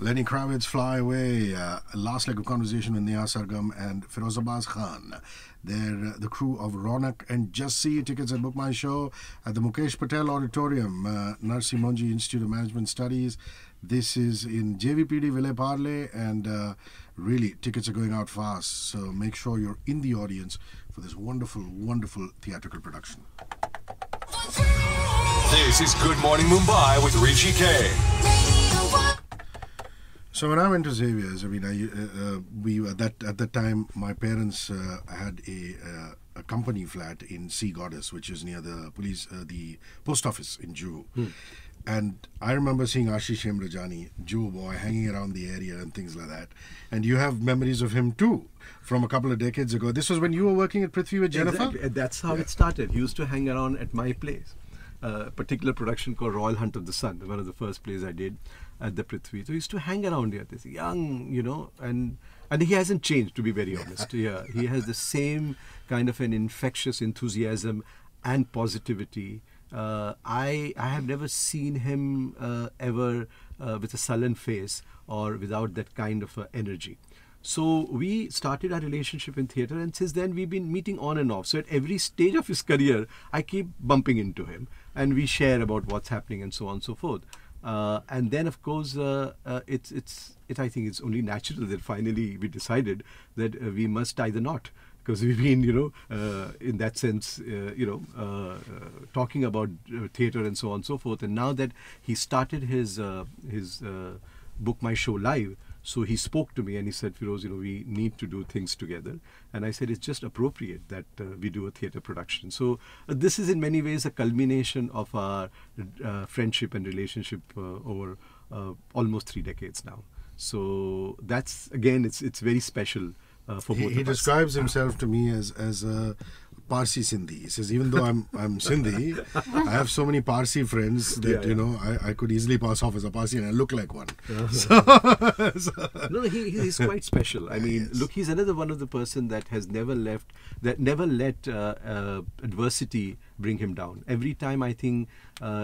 Lenny Kravitz, Fly Away. Last leg of conversation with Neha, Sargam and Feroz Abbas Khan. They're the crew of Raunaq and Jassi. Tickets at BookMyShow at the Mukesh Patel Auditorium, Narsi Monji Institute of Management Studies. This is in JVPD Ville Parle, and really, tickets are going out fast. So make sure you're in the audience for this wonderful, wonderful theatrical production. This is Good Morning Mumbai with Hrishi K. So when I went to Xavier's, I mean, we at that time my parents had a company flat in Sea Goddess, which is near the post office in Juhu. And I remember seeing Ashish Rajani, Juhu boy, hanging around the area and things like that. And you have memories of him too, from a couple of decades ago. This was when you were working at Prithvi with Jennifer? Exactly. That's how it started. He used to hang around at my place. A particular production called Royal Hunt of the Sun, one of the first plays I did at the Prithvi. So he used to hang around here, this young, and he hasn't changed, to be very honest. Yeah, he has the same kind of an infectious enthusiasm and positivity. I have never seen him ever with a sullen face or without that kind of energy. So we started our relationship in theatre, and since then we've been meeting on and off. So at every stage of his career, I keep bumping into him, and we share about what's happening and so on and so forth. And then, of course, I think it's only natural that finally we decided that we must tie the knot, because we've been, in that sense, talking about theatre and so on and so forth. And now that he started his Book My Show live, so he spoke to me and he said, Feroz, we need to do things together. And I said, it's just appropriate that we do a theatre production. So this is in many ways a culmination of our friendship and relationship over almost 3 decades now. So that's, again, it's very special for both of us. He describes himself to me as a Parsi Sindhi. He says, even though I'm Sindhi, I have so many Parsi friends that, I could easily pass off as a Parsi, and I look like one. No, he's quite special. I mean, yes. Look, he's another one of the person that has never let adversity bring him down. Every time I think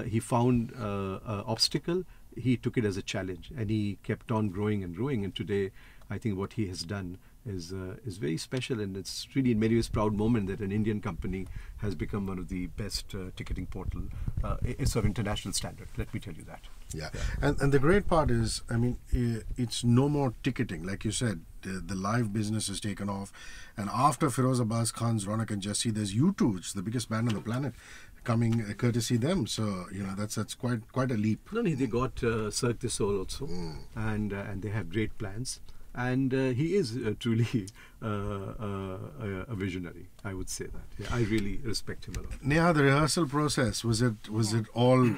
he found an obstacle, he took it as a challenge, and he kept on growing and growing. And today, I think what he has done is very special, and it's really in many ways proud moment that an Indian company has become one of the best ticketing portal. It's of international standard, let me tell you that. Yeah. And the great part is, I mean, it's no more ticketing. Like you said, the live business has taken off, and after Feroz Abbas Khan's Raunaq and Jassi, there's U2, which is the biggest band on the planet, coming courtesy them. So that's quite a leap. No, they got Cirque du Soleil also, and they have great plans. And he is truly a visionary, I would say that. Yeah, I really respect him a lot. Neha, the rehearsal process, was it all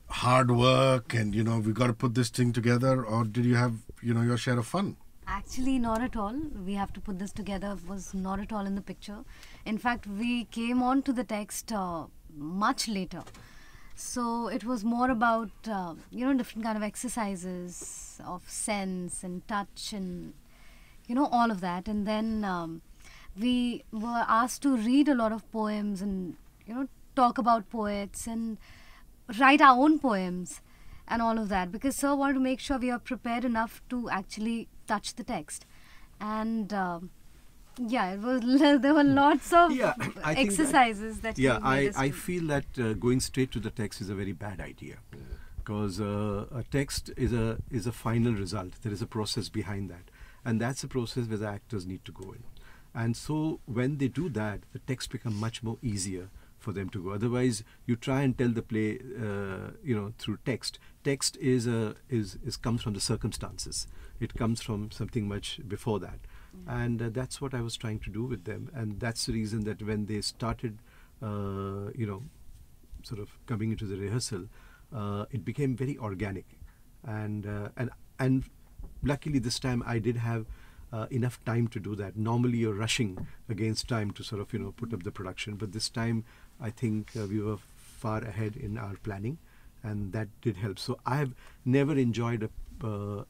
hard work and, we got to put this thing together, or did you have, your share of fun? Actually, not at all. We have to put this together was not at all in the picture. In fact, we came on to the text much later. So it was more about, different kind of exercises of sense and touch and, all of that. And then we were asked to read a lot of poems and, talk about poets and write our own poems and all of that. Because Sir wanted to make sure we are prepared enough to actually touch the text. And it was. There were lots of exercises that. I feel that going straight to the text is a very bad idea, because a text is a final result. There is a process behind that, and that's a process where the actors need to go in. And so when they do that, the text becomes much more easier for them to go. Otherwise, you try and tell the play, through text. Text comes from the circumstances. It comes from something much before that. And that's what I was trying to do with them, and that's the reason that when they started, sort of coming into the rehearsal, it became very organic, and luckily this time I did have enough time to do that. Normally you're rushing against time to sort of put up the production, but this time I think we were far ahead in our planning, and that did help. So I have never enjoyed a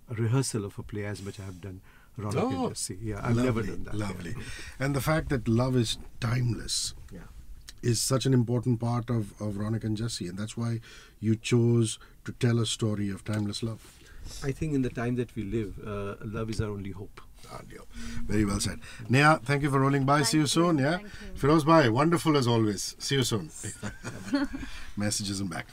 rehearsal of a play as much as I have done Raunaq and Jassi. Yeah, I've never done that. Lovely. Yeah. And the fact that love is timeless is such an important part of Raunaq and Jassi, and that's why you chose to tell a story of timeless love. I think in the time that we live, love is our only hope. Very well said. Neha, thank you for rolling by. See you soon. Yeah. Thank you. Feroz bhai, wonderful as always. See you soon. Messages and back.